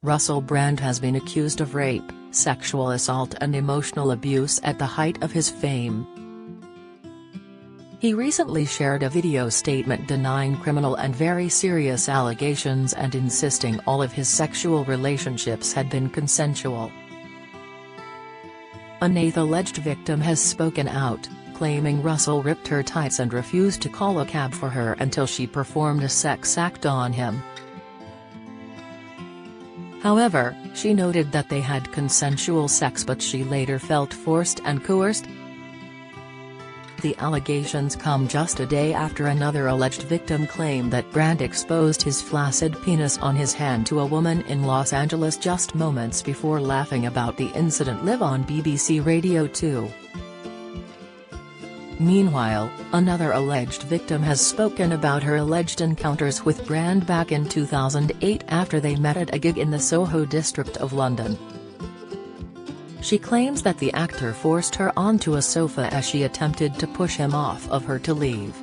Russell Brand has been accused of rape, sexual assault and emotional abuse at the height of his fame. He recently shared a video statement denying criminal and very serious allegations and insisting all of his sexual relationships had been consensual. An eighth alleged victim has spoken out, claiming Russell ripped her tights and refused to call a cab for her until she performed a sex act on him. However, she noted that they had consensual sex but she later felt forced and coerced. The allegations come just a day after another alleged victim claimed that Brand exposed his flaccid penis on his hand to a woman in Los Angeles just moments before laughing about the incident live on BBC Radio 2. Meanwhile, another alleged victim has spoken about her alleged encounters with Brand back in 2008 after they met at a gig in the Soho district of London. She claims that the actor forced her onto a sofa as she attempted to push him off of her to leave.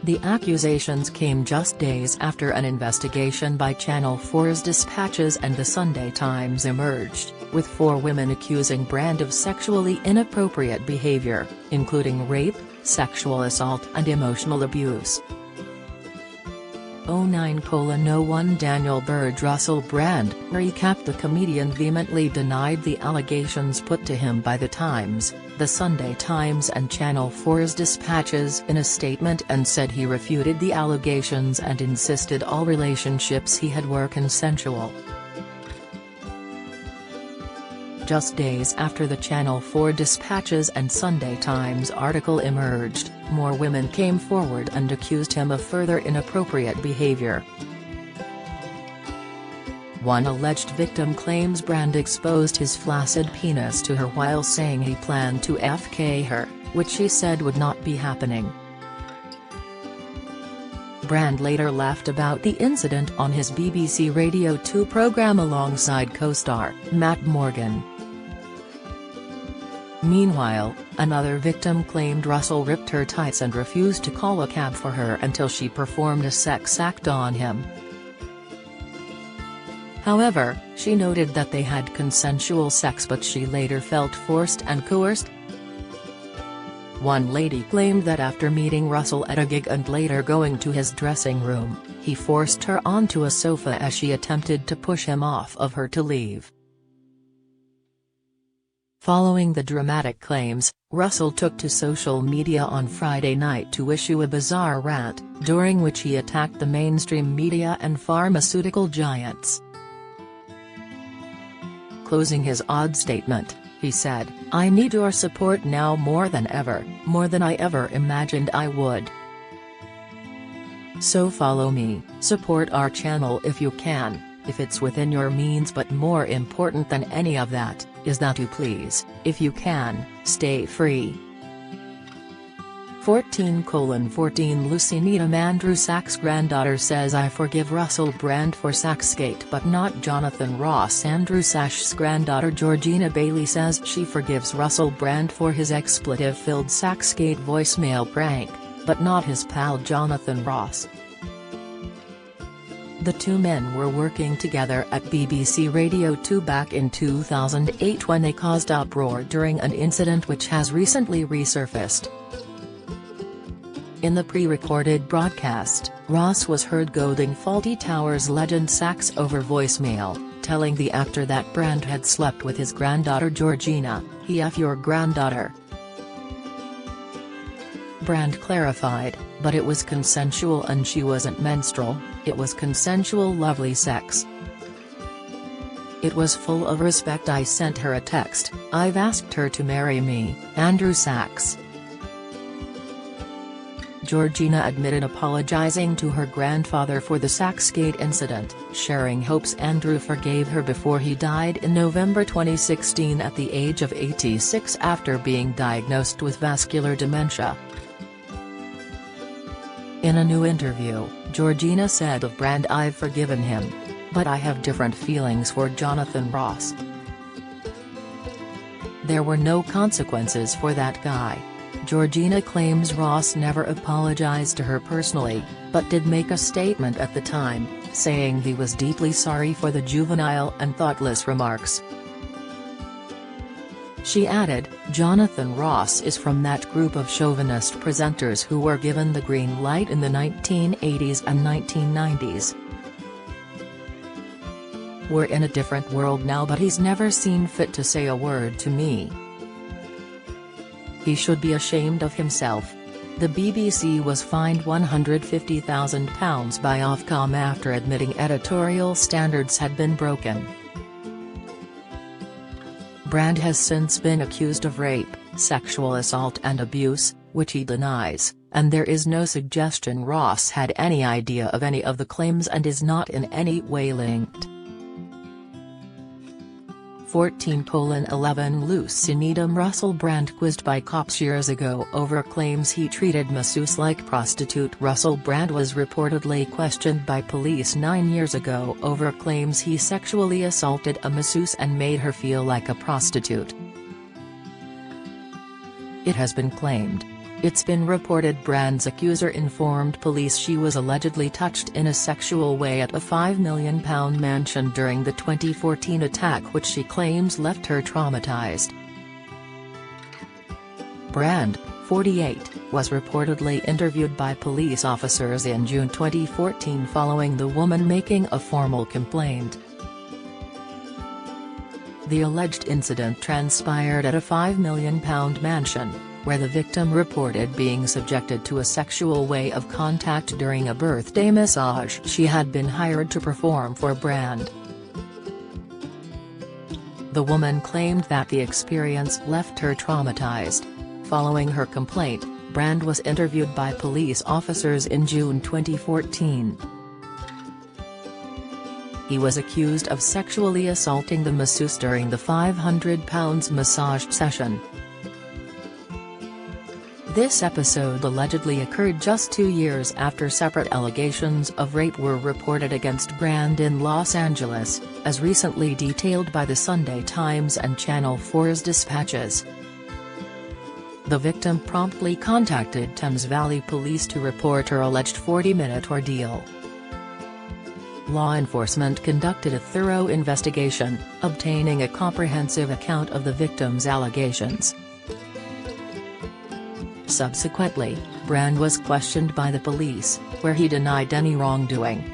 The accusations came just days after an investigation by Channel 4's Dispatches and the Sunday Times emerged, with 4 women accusing Brand of sexually inappropriate behavior, including rape, sexual assault and emotional abuse. 09:01 Daniel Burge Russell Brand recapped. The comedian vehemently denied the allegations put to him by The Times, The Sunday Times and Channel 4's Dispatches in a statement and said he refuted the allegations and insisted all relationships he had were consensual. Just days after the Channel 4 Dispatches and Sunday Times article emerged, more women came forward and accused him of further inappropriate behavior. One alleged victim claims Brand exposed his flaccid penis to her while saying he planned to FK her, which she said would not be happening. Brand later laughed about the incident on his BBC Radio 2 programme alongside co-star Matt Morgan. Meanwhile, another victim claimed Russell ripped her tights and refused to call a cab for her until she performed a sex act on him. However, she noted that they had consensual sex but she later felt forced and coerced. One lady claimed that after meeting Russell at a gig and later going to his dressing room, he forced her onto a sofa as she attempted to push him off of her to leave. Following the dramatic claims, Russell took to social media on Friday night to issue a bizarre rant, during which he attacked the mainstream media and pharmaceutical giants. Closing his odd statement, he said, "I need your support now more than ever, more than I ever imagined I would. So follow me, support our channel if you can, if it's within your means, but more important than any of that, is that you please, if you can, stay free." 14:14 Lucy Needham Andrew Sachs' granddaughter says I forgive Russell Brand for Saxgate but not Jonathan Ross. Andrew Sachs' granddaughter Georgina Bailey says she forgives Russell Brand for his expletive-filled Saxgate voicemail prank, but not his pal Jonathan Ross. The two men were working together at BBC Radio 2 back in 2008 when they caused uproar during an incident which has recently resurfaced. In the pre-recorded broadcast, Ross was heard goading Fawlty Towers legend Sachs over voicemail, telling the actor that Brand had slept with his granddaughter Georgina, "He F your granddaughter." Brand clarified, "But it was consensual and she wasn't menstrual, it was consensual lovely sex. It was full of respect. I sent her a text, I've asked her to marry me." Andrew Sachs. Georgina admitted apologizing to her grandfather for the Saxgate incident, sharing hopes Andrew forgave her before he died in November 2016 at the age of 86 after being diagnosed with vascular dementia. In a new interview, Georgina said of Brand, "I've forgiven him. But I have different feelings for Jonathan Ross. There were no consequences for that guy." Georgina claims Ross never apologized to her personally, but did make a statement at the time, saying he was deeply sorry for the juvenile and thoughtless remarks. She added, "Jonathan Ross is from that group of chauvinist presenters who were given the green light in the 1980s and 1990s. We're in a different world now, but he's never seen fit to say a word to me. He should be ashamed of himself." The BBC was fined £150,000 by Ofcom after admitting editorial standards had been broken. Brand has since been accused of rape, sexual assault and abuse, which he denies, and there is no suggestion Ross had any idea of any of the claims and is not in any way linked. 14:11 Lucy Needham Russell Brand quizzed by cops years ago over claims he treated masseuse like prostitute. Russell Brand was reportedly questioned by police 9 years ago over claims he sexually assaulted a masseuse and made her feel like a prostitute. It has been claimed. It's been reported Brand's accuser informed police she was allegedly touched in a sexual way at a £5 million mansion during the 2014 attack, which she claims left her traumatized. Brand, 48, was reportedly interviewed by police officers in June 2014 following the woman making a formal complaint. The alleged incident transpired at a £5 million mansion, where the victim reported being subjected to a sexual way of contact during a birthday massage she had been hired to perform for Brand. The woman claimed that the experience left her traumatized. Following her complaint, Brand was interviewed by police officers in June 2014. He was accused of sexually assaulting the masseuse during the £500 massage session. This episode allegedly occurred just 2 years after separate allegations of rape were reported against Brand in Los Angeles, as recently detailed by the Sunday Times and Channel 4's dispatches. The victim promptly contacted Thames Valley Police to report her alleged 40-minute ordeal. Law enforcement conducted a thorough investigation, obtaining a comprehensive account of the victim's allegations. Subsequently, Brand was questioned by the police, where he denied any wrongdoing.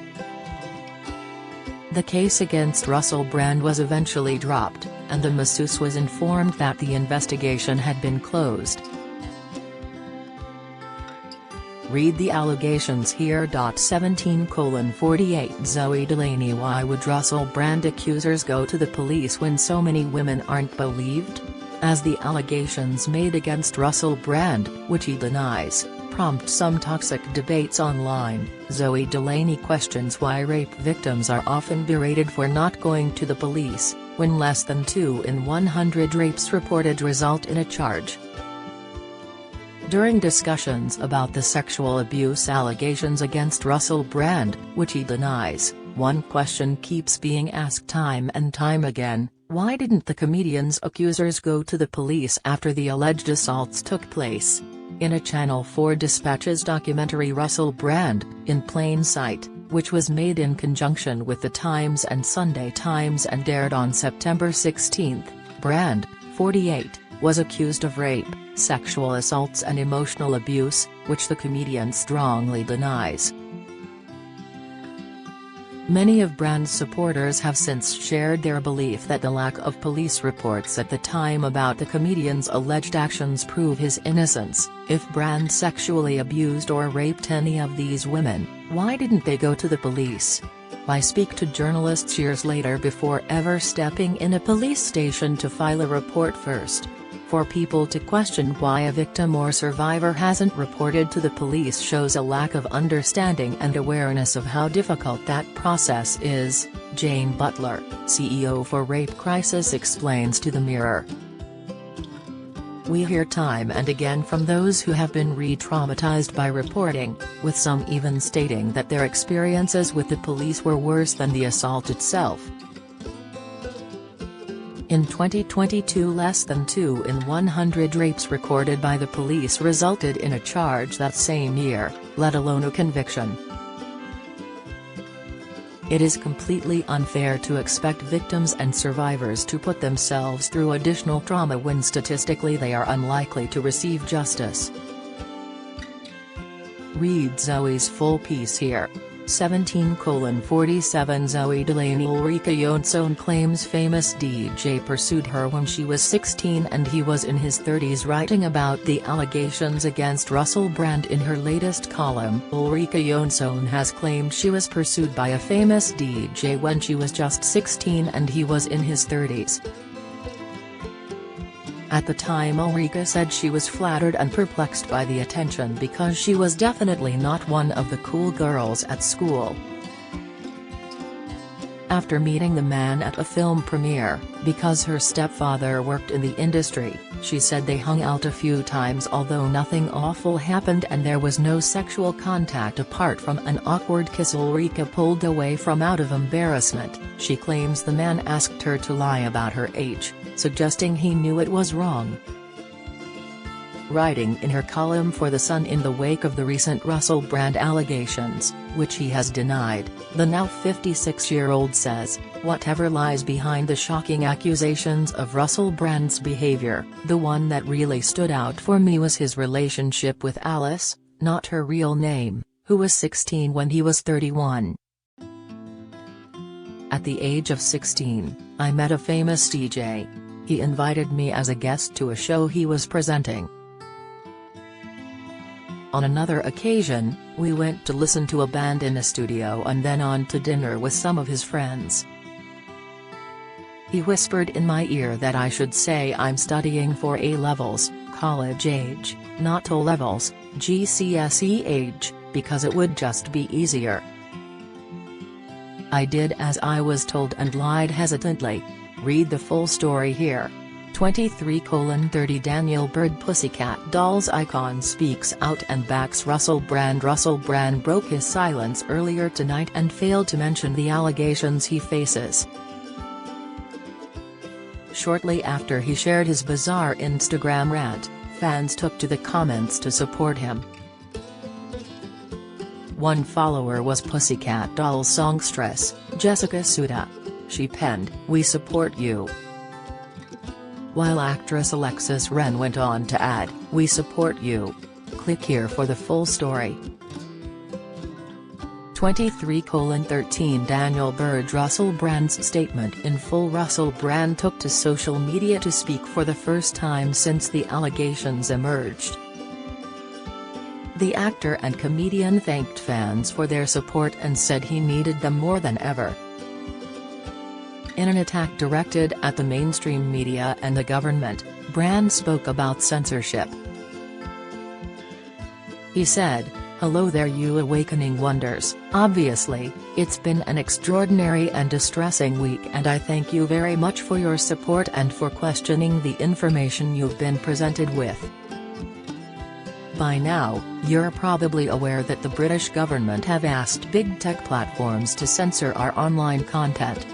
The case against Russell Brand was eventually dropped, and the masseuse was informed that the investigation had been closed. Read the allegations here. 17:48 Zoe Delaney. Why would Russell Brand accusers go to the police when so many women aren't believed? As the allegations made against Russell Brand, which he denies, prompt some toxic debates online, Zoe Delaney questions why rape victims are often berated for not going to the police, when less than 2 in 100 rapes reported result in a charge. During discussions about the sexual abuse allegations against Russell Brand, which he denies, one question keeps being asked time and time again: why didn't the comedian's accusers go to the police after the alleged assaults took place? In a Channel 4 Dispatches documentary Russell Brand, In Plain Sight, which was made in conjunction with the Times and Sunday Times and aired on September 16, Brand, 48, was accused of rape, sexual assaults and emotional abuse, which the comedian strongly denies. Many of Brand's supporters have since shared their belief that the lack of police reports at the time about the comedian's alleged actions prove his innocence. If Brand sexually abused or raped any of these women, why didn't they go to the police? Why speak to journalists years later before ever stepping in a police station to file a report first? For people to question why a victim or survivor hasn't reported to the police shows a lack of understanding and awareness of how difficult that process is, Jane Butler, CEO for Rape Crisis, explains to The Mirror. We hear time and again from those who have been re-traumatized by reporting, with some even stating that their experiences with the police were worse than the assault itself. In 2022, less than 2 in 100 rapes recorded by the police resulted in a charge that same year, let alone a conviction. It is completely unfair to expect victims and survivors to put themselves through additional trauma when statistically they are unlikely to receive justice. Read Zoe's full piece here. 17:47 Zoe Delaney. Ulrika Jonsson claims famous DJ pursued her when she was 16 and he was in his 30s. Writing about the allegations against Russell Brand in her latest column, Ulrika Jonsson has claimed she was pursued by a famous DJ when she was just 16 and he was in his 30s. At the time, Ulrika said she was flattered and perplexed by the attention because she was definitely not one of the cool girls at school. After meeting the man at a film premiere, because her stepfather worked in the industry, she said they hung out a few times although nothing awful happened and there was no sexual contact apart from an awkward kiss. Ulrika pulled away from out of embarrassment. She claims the man asked her to lie about her age, suggesting he knew it was wrong. Writing in her column for The Sun in the wake of the recent Russell Brand allegations, which he has denied, the now 56-year-old says, "Whatever lies behind the shocking accusations of Russell Brand's behavior, the one that really stood out for me was his relationship with Alice, not her real name, who was 16 when he was 31. At the age of 16, I met a famous DJ. He invited me as a guest to a show he was presenting. On another occasion, we went to listen to a band in a studio and then on to dinner with some of his friends. He whispered in my ear that I should say I'm studying for A-levels, college age, not O-levels, GCSE age, because it would just be easier. I did as I was told and lied hesitantly. Read the full story here." 23:30 Daniel Bird. Pussycat Dolls icon speaks out and backs Russell Brand. Russell Brand broke his silence earlier tonight and failed to mention the allegations he faces. Shortly after he shared his bizarre Instagram rant, fans took to the comments to support him. One follower was Pussycat Dolls songstress, Jessica Suda. She penned, "We support you." While actress Alexis Wren went on to add, "We support you." Click here for the full story. 23:13 Daniel Bird. Russell Brand's statement in full. Russell Brand took to social media to speak for the first time since the allegations emerged. The actor and comedian thanked fans for their support and said he needed them more than ever. In an attack directed at the mainstream media and the government, Brand spoke about censorship. He said, "Hello there you awakening wonders. Obviously, it's been an extraordinary and distressing week and I thank you very much for your support and for questioning the information you've been presented with. By now, you're probably aware that the British government have asked big tech platforms to censor our online content."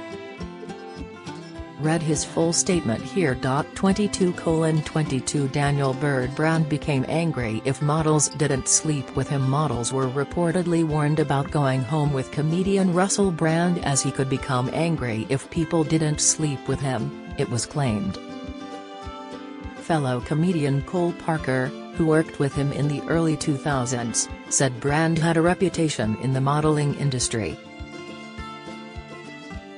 Read his full statement here. 22:22 Daniel Bird. Brand became angry if models didn't sleep with him. Models were reportedly warned about going home with comedian Russell Brand as he could become angry if people didn't sleep with him, it was claimed. Fellow comedian Cole Parker, who worked with him in the early 2000s, said Brand had a reputation in the modeling industry.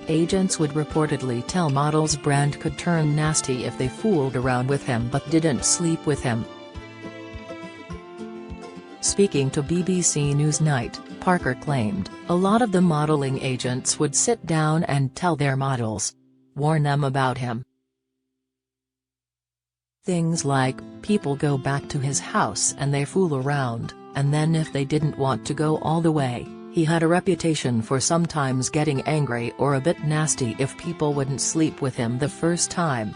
Agents would reportedly tell models Brand could turn nasty if they fooled around with him but didn't sleep with him. Speaking to BBC Newsnight, Parker claimed, "A lot of the modeling agents would sit down and tell their models. Warn them about him. Things like, people go back to his house and they fool around, and then if they didn't want to go all the way, he had a reputation for sometimes getting angry or a bit nasty if people wouldn't sleep with him the first time."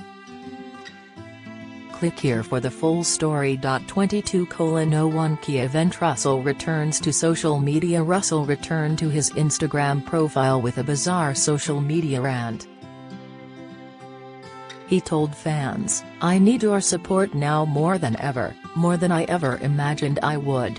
Click here for the full story. 22:01 Key event. Russell returns to social media. Russell returned to his Instagram profile with a bizarre social media rant. He told fans, "I need your support now more than ever, more than I ever imagined I would.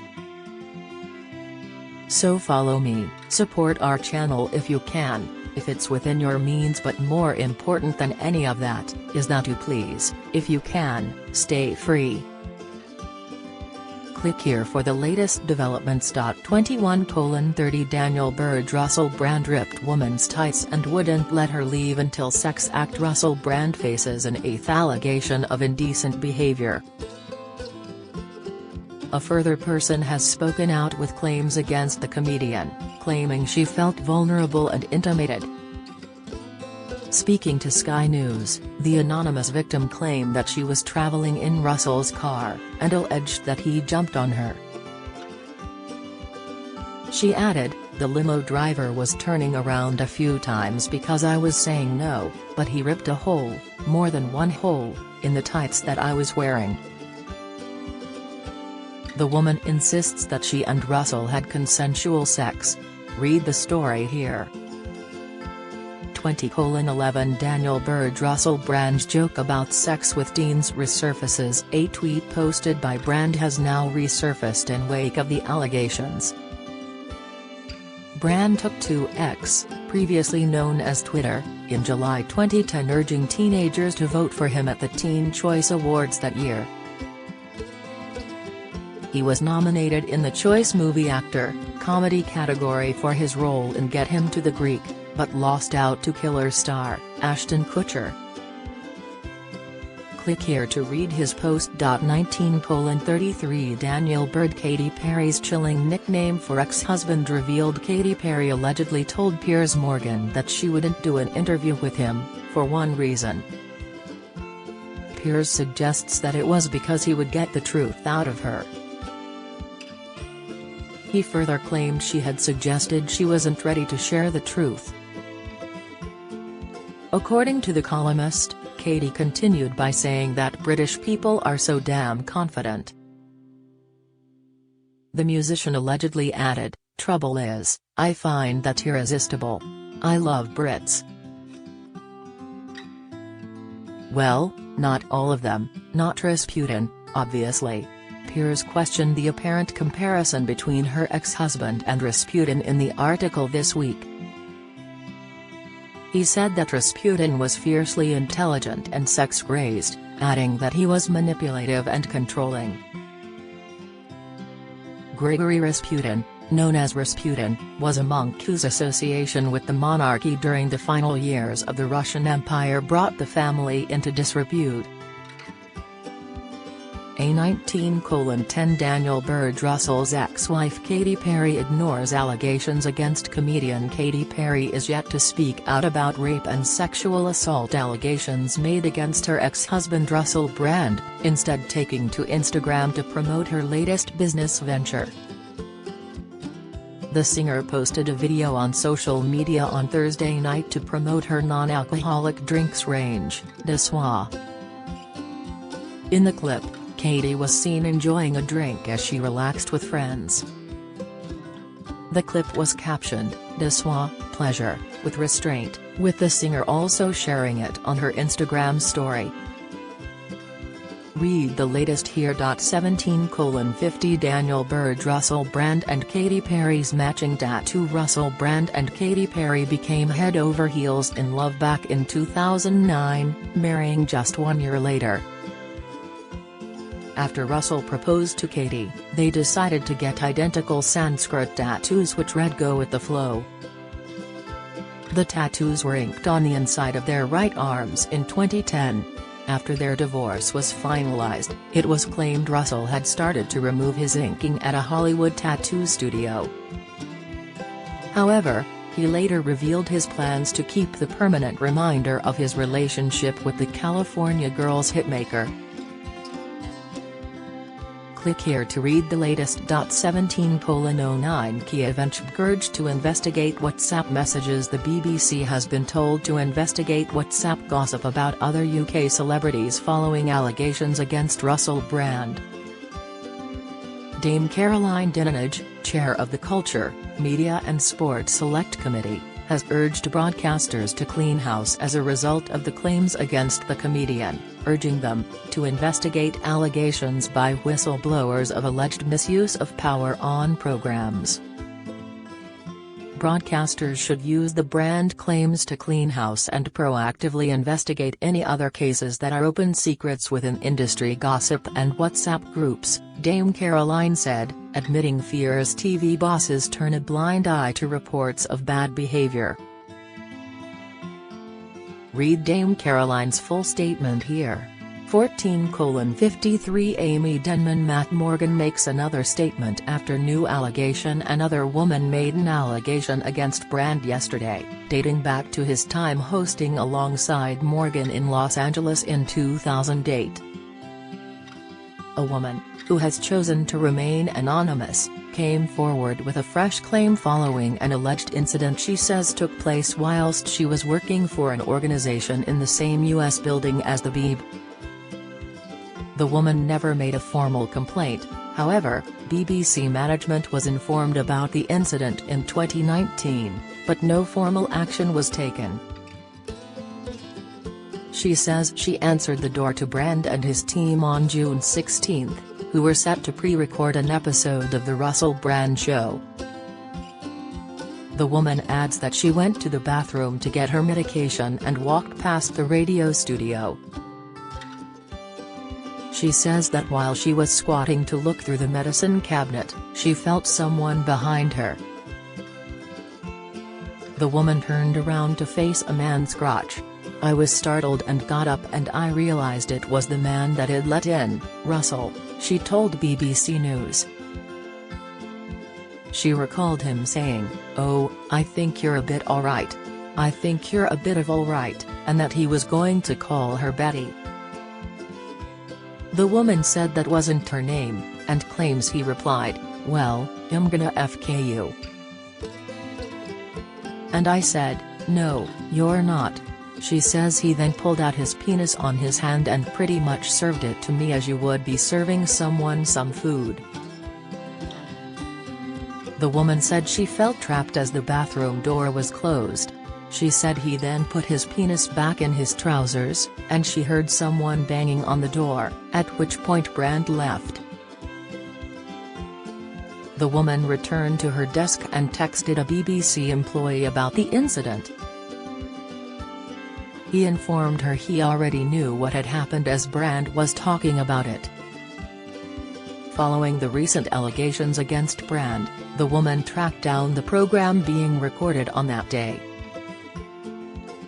So follow me, support our channel if you can, if it's within your means, but more important than any of that, is that you please, if you can, stay free. Click here for the latest developments. 21:30 Daniel Bird Russell Brand ripped woman's tights and wouldn't let her leave until sex act. Russell Brand faces an 8th allegation of indecent behavior. A further person has spoken out with claims against the comedian, claiming she felt vulnerable and intimidated. Speaking to Sky News, the anonymous victim claimed that she was traveling in Russell's car, and alleged that he jumped on her. She added, "The limo driver was turning around a few times because I was saying no, but he ripped a hole, more than one hole, in the tights that I was wearing." The woman insists that she and Russell had consensual sex. Read the story here. 20:11 Daniel Bird Russell Brand's joke about sex with teens resurfaces. A tweet posted by Brand has now resurfaced in wake of the allegations. Brand took to X, previously known as Twitter, in July 2010, urging teenagers to vote for him at the Teen Choice Awards that year. He was nominated in the Choice Movie Actor, Comedy category for his role in Get Him to the Greek, but lost out to Killer star, Ashton Kutcher. Click here to read his post. 19:33 Daniel Bird Katy Perry's chilling nickname for ex-husband revealed. Katy Perry allegedly told Piers Morgan that she wouldn't do an interview with him, for one reason. Piers suggests that it was because he would get the truth out of her. He further claimed she had suggested she wasn't ready to share the truth. According to the columnist, Katy continued by saying that British people are so damn confident. The musician allegedly added, "Trouble is, I find that irresistible. I love Brits." Well, not all of them, not Rasputin, obviously. Piers questioned the apparent comparison between her ex-husband and Rasputin in the article this week. He said that Rasputin was fiercely intelligent and sex-crazed, adding that he was manipulative and controlling. Grigory Rasputin, known as Rasputin, was a monk whose association with the monarchy during the final years of the Russian Empire brought the family into disrepute. A 19:10 Daniel Bird Russell's ex-wife Katy Perry ignores allegations against comedian. Katy Perry is yet to speak out about rape and sexual assault allegations made against her ex-husband Russell Brand, instead taking to Instagram to promote her latest business venture. The singer posted a video on social media on Thursday night to promote her non-alcoholic drinks range, De Soir. In the clip, Katy was seen enjoying a drink as she relaxed with friends. The clip was captioned, "De Soir, pleasure, with restraint," with the singer also sharing it on her Instagram story. Read the latest here. 17:50 Daniel Bird Russell Brand and Katy Perry's matching tattoo. Russell Brand and Katy Perry became head over heels in love back in 2009, marrying just 1 year later. After Russell proposed to Katy, they decided to get identical Sanskrit tattoos which read "Go with the flow." The tattoos were inked on the inside of their right arms in 2010. After their divorce was finalized, it was claimed Russell had started to remove his inking at a Hollywood tattoo studio. However, he later revealed his plans to keep the permanent reminder of his relationship with the California Girls hitmaker. Click here to read the latest. 17:09 Kiev urged to investigate WhatsApp messages. The BBC has been told to investigate WhatsApp gossip about other UK celebrities following allegations against Russell Brand. Dame Caroline Dinenage, chair of the Culture, Media and Sport Select Committee, has urged broadcasters to clean house as a result of the claims against the comedian, urging them to investigate allegations by whistleblowers of alleged misuse of power on programs. broadcasters should use the brand claims to clean house and proactively investigate any other cases that are open secrets within industry gossip and WhatsApp groups, Dame Caroline said, admitting fears TV bosses turn a blind eye to reports of bad behavior. Read Dame Caroline's full statement here. 14:53 Amy Denman. Matt Morgan makes another statement after new allegation. Another woman made an allegation against Brand yesterday, dating back to his time hosting alongside Morgan in Los Angeles in 2008. A woman, who has chosen to remain anonymous, came forward with a fresh claim following an alleged incident she says took place whilst she was working for an organization in the same U.S. building as the Beeb. The woman never made a formal complaint, however, BBC management was informed about the incident in 2019, but no formal action was taken. She says she answered the door to Brand and his team on June 16, who were set to pre-record an episode of The Russell Brand Show. The woman adds that she went to the bathroom to get her medication and walked past the radio studio. She says that while she was squatting to look through the medicine cabinet, she felt someone behind her. The woman turned around to face a man's crotch. I was startled and got up and I realized it was the man that had let in Russell, she told BBC News. She recalled him saying, "Oh, I think you're a bit alright. I think you're a bit of alright," and that he was going to call her Betty. The woman said that wasn't her name, and claims he replied, "Well, I'm gonna FK you." And I said, "No, you're not." She says he then pulled out his penis on his hand and pretty much served it to me as you would be serving someone some food. The woman said she felt trapped as the bathroom door was closed. She said he then put his penis back in his trousers, and she heard someone banging on the door, at which point Brand left. The woman returned to her desk and texted a BBC employee about the incident. He informed her he already knew what had happened as Brand was talking about it. Following the recent allegations against Brand, the woman tracked down the program being recorded on that day.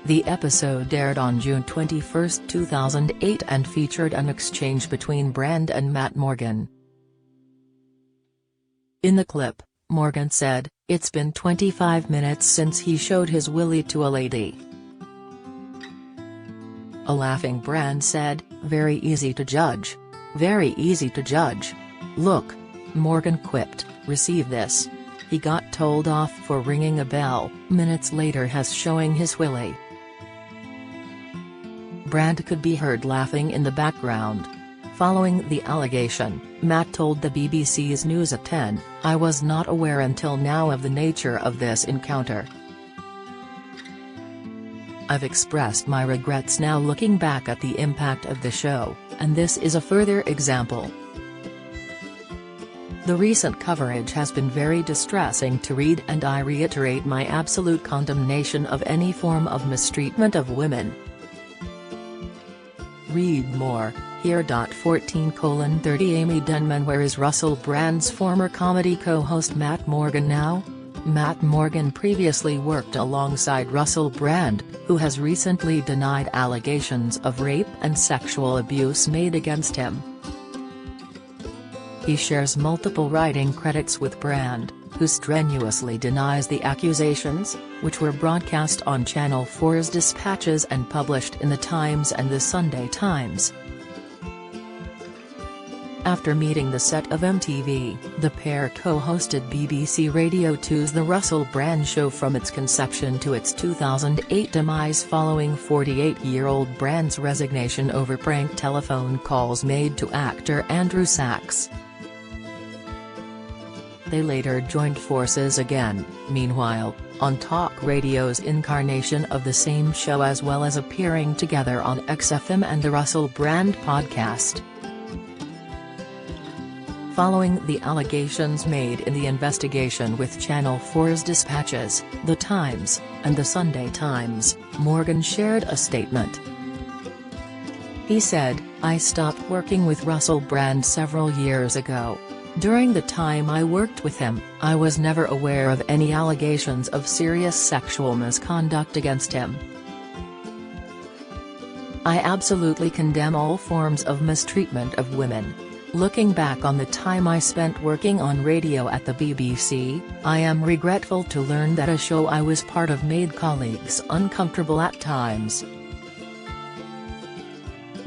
The episode aired on June 21, 2008 and featured an exchange between Brand and Matt Morgan. In the clip, Morgan said, "It's been 25 minutes since he showed his willy to a lady." A laughing Brand said, "Very easy to judge. Very easy to judge. Look." Morgan quipped, "Receive this. He got told off for ringing a bell, minutes later has showing his willy." Brand could be heard laughing in the background. Following the allegation, Matt told the BBC's News at 10, "I was not aware until now of the nature of this encounter. I've expressed my regrets now looking back at the impact of the show, and this is a further example. The recent coverage has been very distressing to read and I reiterate my absolute condemnation of any form of mistreatment of women." Read more, here. 14:30 Amy Denman. Where is Russell Brand's former comedy co-host Matt Morgan now? Matt Morgan previously worked alongside Russell Brand, who has recently denied allegations of rape and sexual abuse made against him. He shares multiple writing credits with Brand, who strenuously denies the accusations, which were broadcast on Channel 4's Dispatches and published in The Times and The Sunday Times. After meeting the set of MTV, the pair co-hosted BBC Radio 2's The Russell Brand Show from its conception to its 2008 demise following 48-year-old Brand's resignation over prank telephone calls made to actor Andrew Sachs. They later joined forces again, meanwhile, on Talk Radio's incarnation of the same show, as well as appearing together on XFM and the Russell Brand podcast. Following the allegations made in the investigation with Channel 4's dispatches, The Times, and The Sunday Times, Morgan shared a statement. He said, "I stopped working with Russell Brand several years ago. During the time I worked with him, I was never aware of any allegations of serious sexual misconduct against him. I absolutely condemn all forms of mistreatment of women. Looking back on the time I spent working on radio at the BBC, I am regretful to learn that a show I was part of made colleagues uncomfortable at times.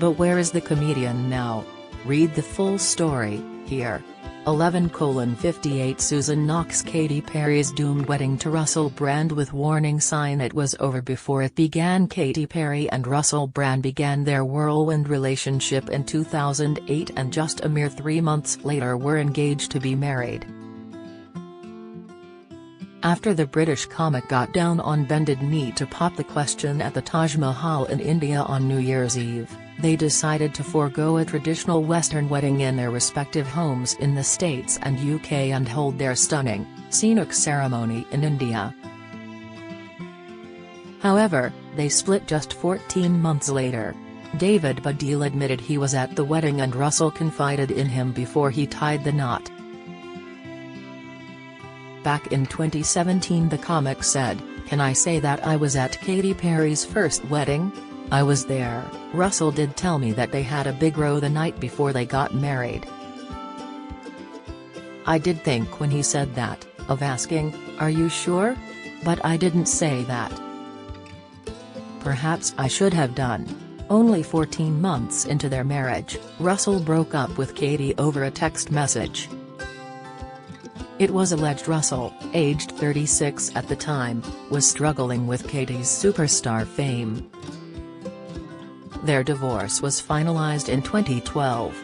But where is the comedian now? Read the full story here." 11:58 Susan Knox Katy Perry's doomed wedding to Russell Brand with warning sign it was over before it began. Katy Perry and Russell Brand began their whirlwind relationship in 2008 and just a mere 3 months later were engaged to be married. After the British comic got down on bended knee to pop the question at the Taj Mahal in India on New Year's Eve, they decided to forego a traditional Western wedding in their respective homes in the States and UK and hold their stunning, scenic ceremony in India. However, they split just 14 months later. David Baddiel admitted he was at the wedding and Russell confided in him before he tied the knot. Back in 2017 the comic said, "Can I say that I was at Katy Perry's first wedding? I was there. Russell did tell me that they had a big row the night before they got married. I did think when he said that, of asking, 'Are you sure?' But I didn't say that. Perhaps I should have done." Only 14 months into their marriage, Russell broke up with Katy over a text message. It was alleged Russell, aged 36 at the time, was struggling with Katy's superstar fame. Their divorce was finalized in 2012.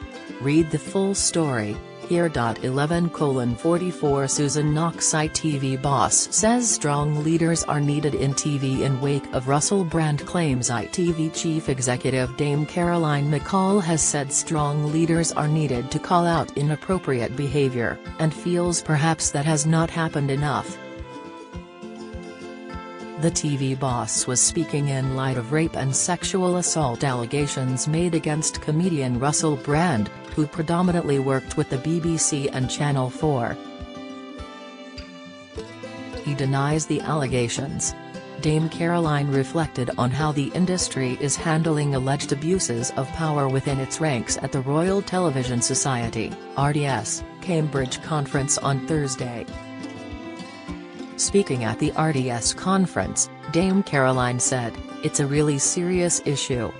Read the full story here. 11:44 Susan Knox ITV boss says strong leaders are needed in TV in wake of Russell Brand claims. ITV chief executive Dame Caroline McCall has said strong leaders are needed to call out inappropriate behavior, and feels perhaps that has not happened enough. The TV boss was speaking in light of rape and sexual assault allegations made against comedian Russell Brand, who predominantly worked with the BBC and Channel 4. He denies the allegations. Dame Caroline reflected on how the industry is handling alleged abuses of power within its ranks at the Royal Television Society (RTS) Cambridge conference on Thursday. Speaking at the RTS conference, Dame Caroline said, "It's a really serious issue.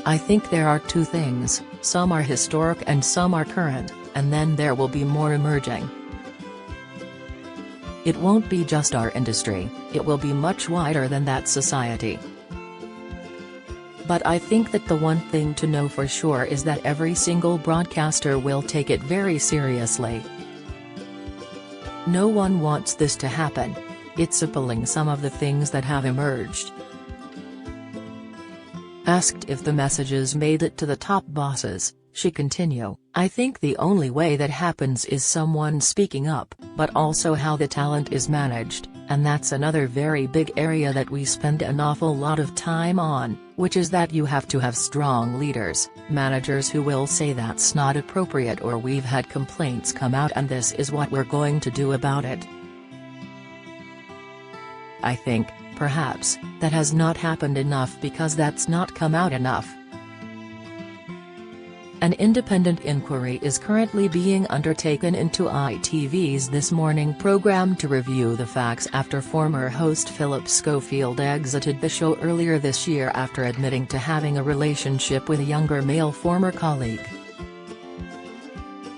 I think there are two things, some are historic and some are current, and then there will be more emerging. It won't be just our industry, it will be much wider than that society. But I think that the one thing to know for sure is that every single broadcaster will take it very seriously. No one wants this to happen. It's appalling some of the things that have emerged." Asked if the messages made it to the top bosses, she continued, "I think the only way that happens is someone speaking up, but also how the talent is managed, and that's another very big area that we spend an awful lot of time on, which is that you have to have strong leaders, managers who will say that's not appropriate or we've had complaints come out and this is what we're going to do about it. I think, perhaps, that has not happened enough because that's not come out enough." An independent inquiry is currently being undertaken into ITV's This Morning program to review the facts after former host Philip Schofield exited the show earlier this year after admitting to having a relationship with a younger male former colleague.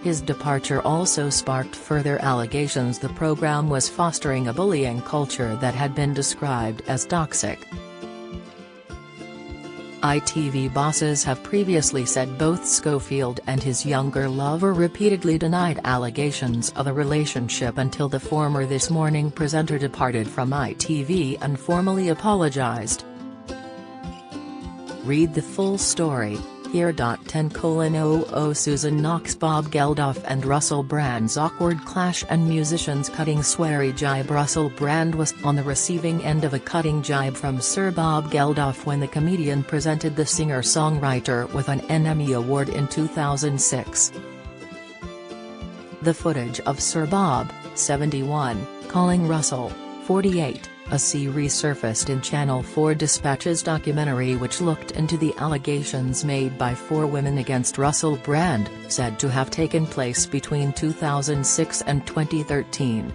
His departure also sparked further allegations the program was fostering a bullying culture that had been described as toxic. ITV bosses have previously said both Schofield and his younger lover repeatedly denied allegations of a relationship until the former This Morning presenter departed from ITV and formally apologized. Read the full story Here. 10:00 Susan Knox, Bob Geldof and Russell Brand's awkward clash and musicians cutting sweary jibe. Russell Brand was on the receiving end of a cutting jibe from Sir Bob Geldof when the comedian presented the singer-songwriter with an Emmy Award in 2006. The footage of Sir Bob, 71, calling Russell, 48, a C resurfaced in Channel 4 Dispatch's documentary, which looked into the allegations made by 4 women against Russell Brand, said to have taken place between 2006 and 2013.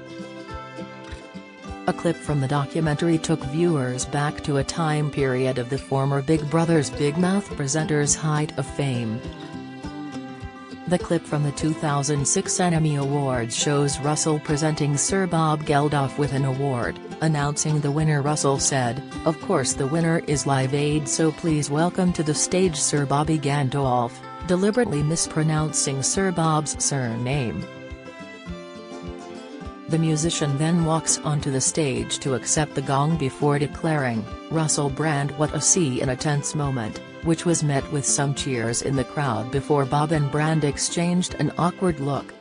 A clip from the documentary took viewers back to a time period of the former Big Brother's Big Mouth presenter's height of fame. The clip from the 2006 Emmy Awards shows Russell presenting Sir Bob Geldof with an award, announcing the winner. Russell said, "Of course the winner is Live Aid, so please welcome to the stage Sir Bobby Gandolf," deliberately mispronouncing Sir Bob's surname. The musician then walks onto the stage to accept the gong before declaring, "Russell Brand, what a C," in a tense moment, which was met with some cheers in the crowd before Bob and Brand exchanged an awkward look.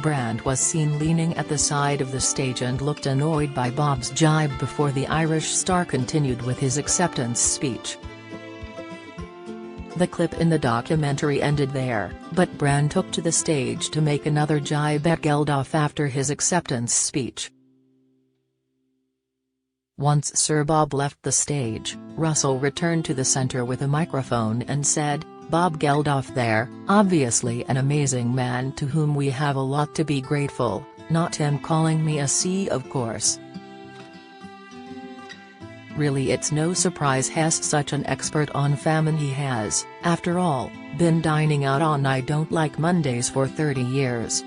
Brand was seen leaning at the side of the stage and looked annoyed by Bob's jibe before the Irish star continued with his acceptance speech. The clip in the documentary ended there, but Brand took to the stage to make another jibe at Geldof after his acceptance speech. Once Sir Bob left the stage, Russell returned to the center with a microphone and said, "Bob Geldof there, obviously an amazing man to whom we have a lot to be grateful, not him calling me a C, of course. Really, it's no surprise he's such an expert on famine. He has, after all, been dining out on I Don't Like Mondays for 30 years.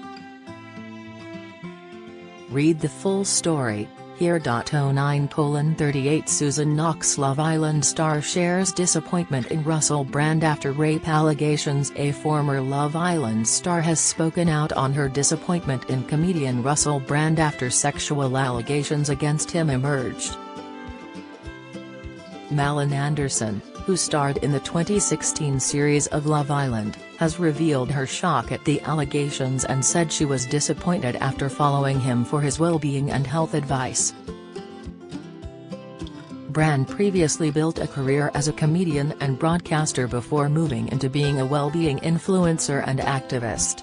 Read the full story here. 09:38 Susan Knox, Love Island star, shares disappointment in Russell Brand after rape allegations. A former Love Island star has spoken out on her disappointment in comedian Russell Brand after sexual allegations against him emerged. Malin Anderson, who starred in the 2016 series of Love Island, has revealed her shock at the allegations and said she was disappointed after following him for his well-being and health advice. Brand previously built a career as a comedian and broadcaster before moving into being a well-being influencer and activist.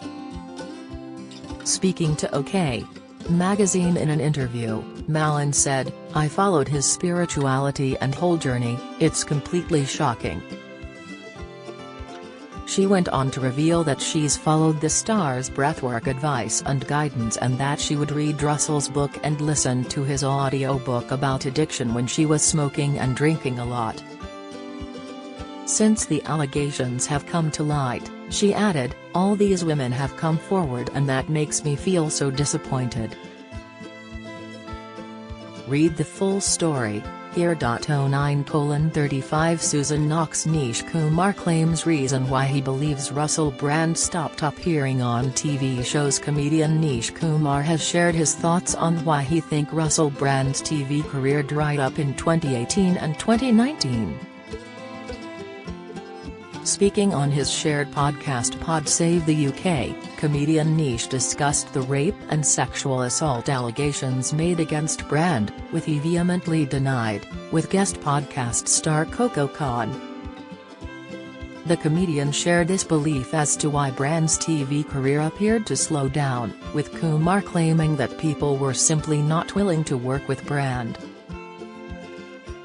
Speaking to OK! Magazine in an interview, Malin said, "I followed his spirituality and whole journey, it's completely shocking." She went on to reveal that she's followed the star's breathwork advice and guidance and that she would read Russell's book and listen to his audiobook about addiction when she was smoking and drinking a lot. Since the allegations have come to light, she added, "All these women have come forward and that makes me feel so disappointed." Read the full story here. 09:35 Susan Knox, Nish Kumar claims reason why he believes Russell Brand stopped appearing on TV shows. Comedian Nish Kumar has shared his thoughts on why he thinks Russell Brand's TV career dried up in 2018 and 2019. Speaking on his shared podcast Pod Save the UK, comedian Nish discussed the rape and sexual assault allegations made against Brand, which he vehemently denied, with guest podcast star Coco Khan. The comedian shared this belief as to why Brand's TV career appeared to slow down, with Kumar claiming that people were simply not willing to work with Brand.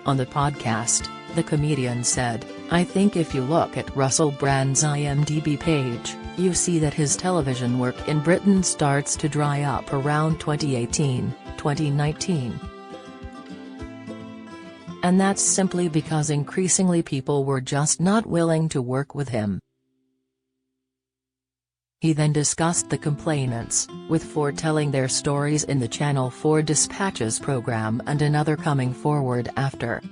On the podcast, the comedian said, "I think if you look at Russell Brand's IMDb page, you see that his television work in Britain starts to dry up around 2018, 2019. And that's simply because increasingly people were just not willing to work with him." He then discussed the complainants, with 4 telling their stories in the Channel 4 Dispatches program and another coming forward after.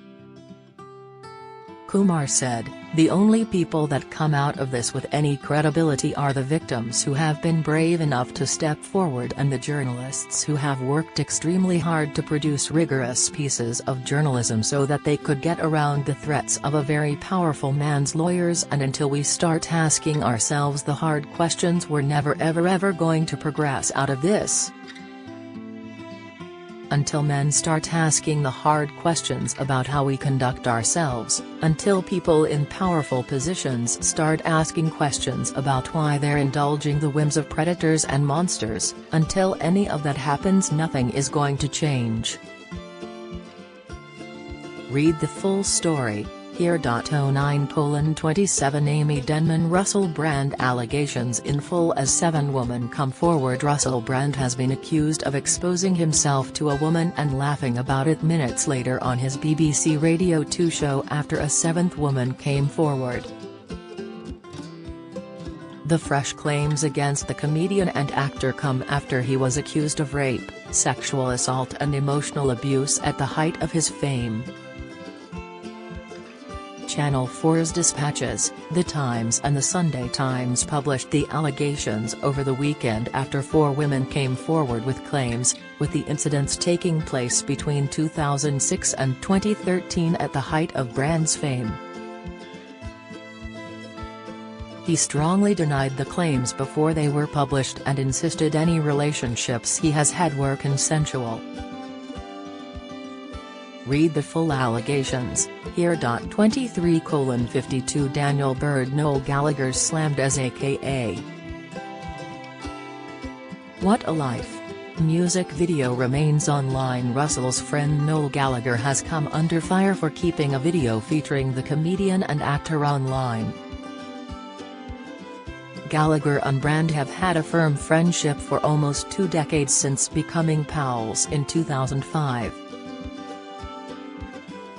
Kumar said, "The only people that come out of this with any credibility are the victims who have been brave enough to step forward and the journalists who have worked extremely hard to produce rigorous pieces of journalism so that they could get around the threats of a very powerful man's lawyers, and until we start asking ourselves the hard questions we're never ever going to progress out of this. Until men start asking the hard questions about how we conduct ourselves, until people in powerful positions start asking questions about why they're indulging the whims of predators and monsters, until any of that happens, nothing is going to change." Read the full story here. 09:27 Amy Denman Russell Brand allegations in full as 7 women come forward. Russell Brand has been accused of exposing himself to a woman and laughing about it minutes later on his BBC Radio 2 show after a 7th woman came forward. The fresh claims against the comedian and actor come after he was accused of rape, sexual assault and emotional abuse at the height of his fame. Channel 4's dispatches, The Times and the Sunday Times published the allegations over the weekend after 4 women came forward with claims, with the incidents taking place between 2006 and 2013 at the height of Brand's fame. He strongly denied the claims before they were published and insisted any relationships he has had were consensual. Read the full allegations here. 23:52 Daniel Bird Noel Gallagher's slammed as aka "What a Life" music video remains online. Russell's friend Noel Gallagher has come under fire for keeping a video featuring the comedian and actor online. Gallagher and Brand have had a firm friendship for almost 2 decades since becoming pals in 2005.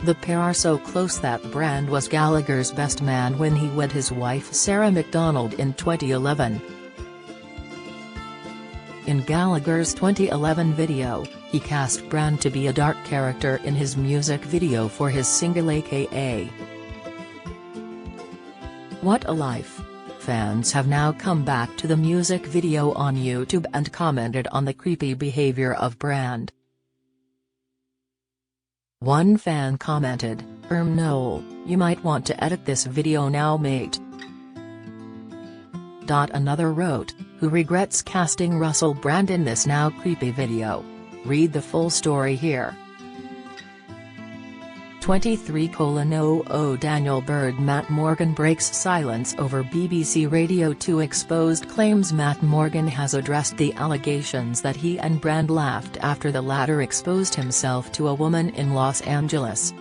The pair are so close that Brand was Gallagher's best man when he wed his wife Sarah McDonald in 2011. In Gallagher's 2011 video, he cast Brand to be a dark character in his music video for his single aka "What a Life." Fans have now come back to the music video on YouTube and commented on the creepy behavior of Brand. One fan commented, Noel, you might want to edit this video now, mate." Another wrote, "Who regrets casting Russell Brand in this now creepy video?" Read the full story here. 23:00 Daniel Bird Matt Morgan breaks silence over BBC Radio 2 exposed claims. Matt Morgan has addressed the allegations that he and Brand laughed after the latter exposed himself to a woman in Los Angeles.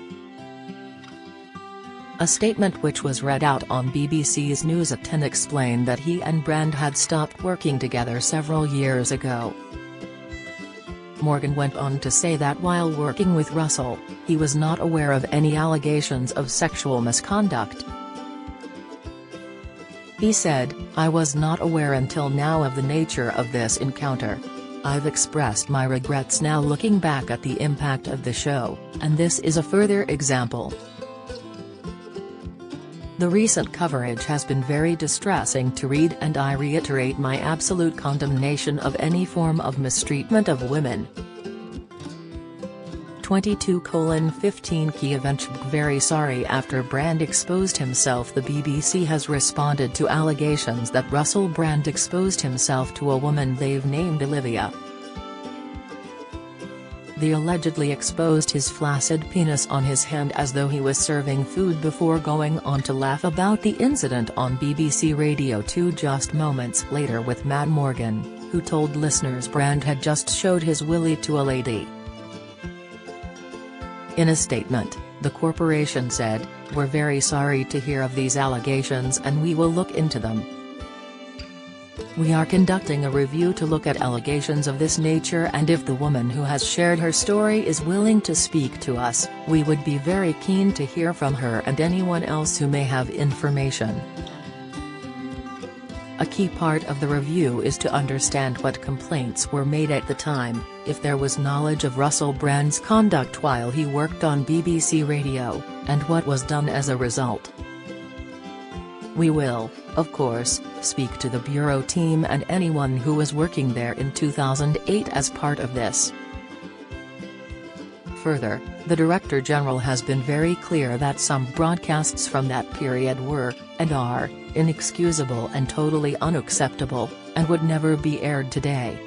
A statement which was read out on BBC's News at 10 explained that he and Brand had stopped working together several years ago. Morgan went on to say that while working with Russell, he was not aware of any allegations of sexual misconduct. He said, "I was not aware until now of the nature of this encounter. I've expressed my regrets now looking back at the impact of the show, and this is a further example. The recent coverage has been very distressing to read, and I reiterate my absolute condemnation of any form of mistreatment of women." 22:15 Kiev very sorry after Brand exposed himself. The BBC has responded to allegations that Russell Brand exposed himself to a woman they've named Olivia. They allegedly exposed his flaccid penis on his hand as though he was serving food before going on to laugh about the incident on BBC Radio 2 just moments later with Matt Morgan, who told listeners Brand had just showed his willy to a lady. In a statement, the corporation said, "We're very sorry to hear of these allegations and we will look into them. We are conducting a review to look at allegations of this nature, and if the woman who has shared her story is willing to speak to us, we would be very keen to hear from her and anyone else who may have information." A key part of the review is to understand what complaints were made at the time, if there was knowledge of Russell Brand's conduct while he worked on BBC Radio, and what was done as a result. We will, of course, speak to the Bureau team and anyone who was working there in 2008 as part of this. Further, the Director General has been very clear that some broadcasts from that period were, and are, inexcusable and totally unacceptable, and would never be aired today.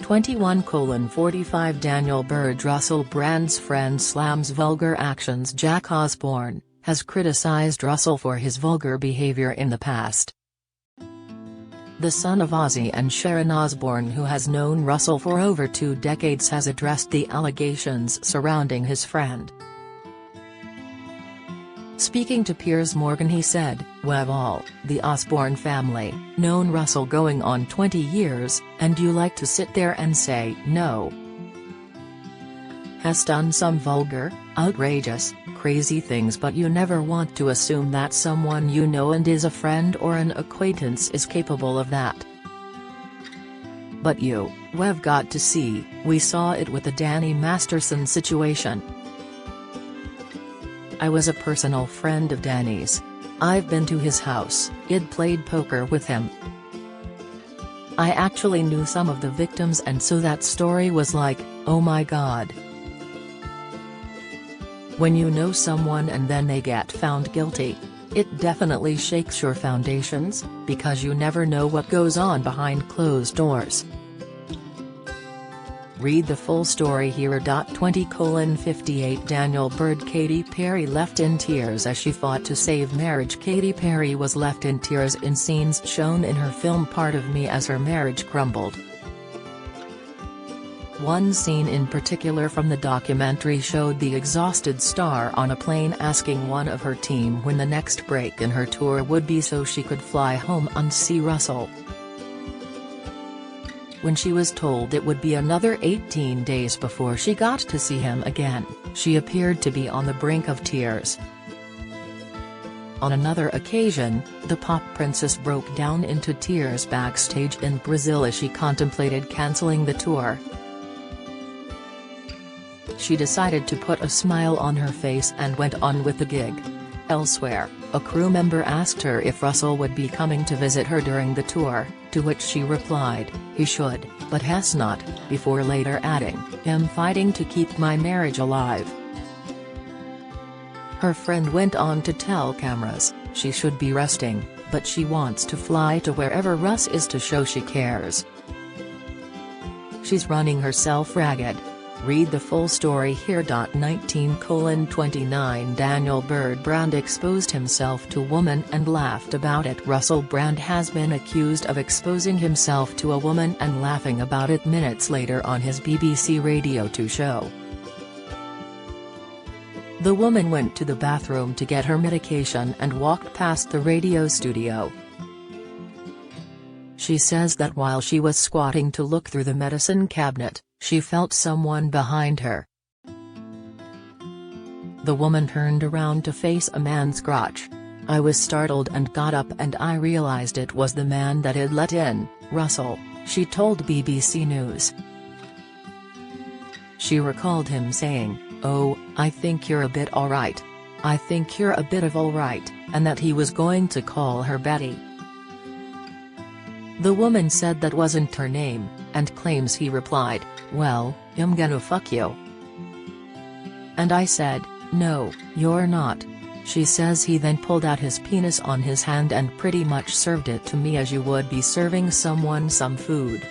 21:45 Daniel Bird Russell Brand's friend slams vulgar actions. Jack Osbourne has criticized Russell for his vulgar behavior in the past. The son of Ozzy and Sharon Osbourne, who has known Russell for over 2 decades, has addressed the allegations surrounding his friend. Speaking to Piers Morgan, he said, "We've all, the Osbourne family, known Russell going on 20 years, and you like to sit there and say, no. Has done some vulgar, outrageous, crazy things, but you never want to assume that someone you know and is a friend or an acquaintance is capable of that. But we've got to see, we saw it with the Danny Masterson situation. I was a personal friend of Danny's. I've been to his house, I'd played poker with him. I actually knew some of the victims, and so that story was like, oh my God. When you know someone and then they get found guilty, it definitely shakes your foundations, because you never know what goes on behind closed doors." Read the full story here. 20:58 Daniel Bird. Katy Perry left in tears as she fought to save marriage. Katy Perry was left in tears in scenes shown in her film Part of Me as her marriage crumbled. One scene in particular from the documentary showed the exhausted star on a plane asking one of her team when the next break in her tour would be so she could fly home and see Russell. When she was told it would be another 18 days before she got to see him again, she appeared to be on the brink of tears. On another occasion, the pop princess broke down into tears backstage in Brazil as she contemplated cancelling the tour. She decided to put a smile on her face and went on with the gig. Elsewhere, a crew member asked her if Russell would be coming to visit her during the tour, to which she replied, "He should, but has not," before later adding, "I'm fighting to keep my marriage alive." Her friend went on to tell cameras, she should be resting, but she wants to fly to wherever Russ is to show she cares. She's running herself ragged. Read the full story here. 19:29 Daniel Bird. Brand exposed himself to woman and laughed about it. Russell Brand has been accused of exposing himself to a woman and laughing about it minutes later on his BBC Radio 2 show. The woman went to the bathroom to get her medication and walked past the radio studio. She says that while she was squatting to look through the medicine cabinet, she felt someone behind her. The woman turned around to face a man's crotch. "I was startled and got up and I realized it was the man that had let in Russell," she told BBC News. She recalled him saying, "Oh, I think you're a bit alright. I think you're a bit of alright," and that he was going to call her Betty. The woman said that wasn't her name, and claims he replied, "Well, I'm gonna fuck you." And I said, "No, you're not." She says he then pulled out his penis on his hand and pretty much served it to me as you would be serving someone some food.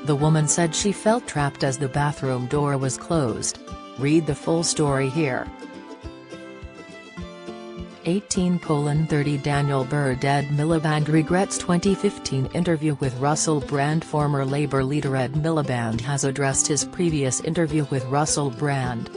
The woman said she felt trapped as the bathroom door was closed. Read the full story here. 18:30 Daniel Bird. Ed Miliband regrets 2015 interview with Russell Brand. Former Labour leader Ed Miliband has addressed his previous interview with Russell Brand.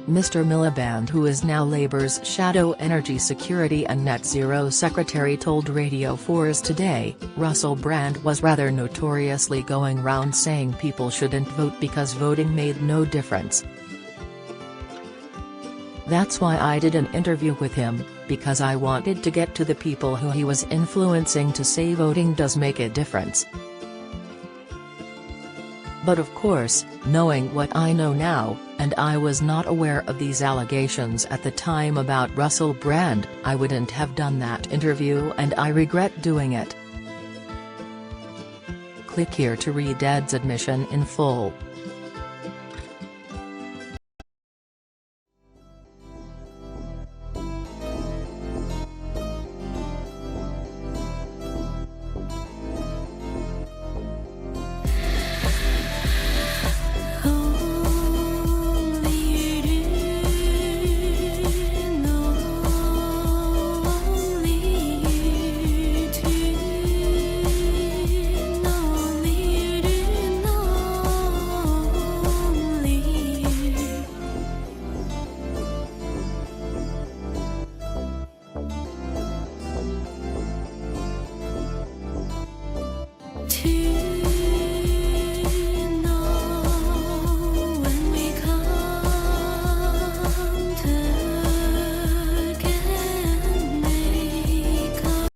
Mr. Miliband, who is now Labour's Shadow Energy Security and Net Zero Secretary, told Radio 4's Today, Russell Brand was rather notoriously going round saying people shouldn't vote because voting made no difference. That's why I did an interview with him, because I wanted to get to the people who he was influencing to say voting does make a difference. But of course, knowing what I know now, and I was not aware of these allegations at the time about Russell Brand, I wouldn't have done that interview and I regret doing it. Click here to read Ed's admission in full.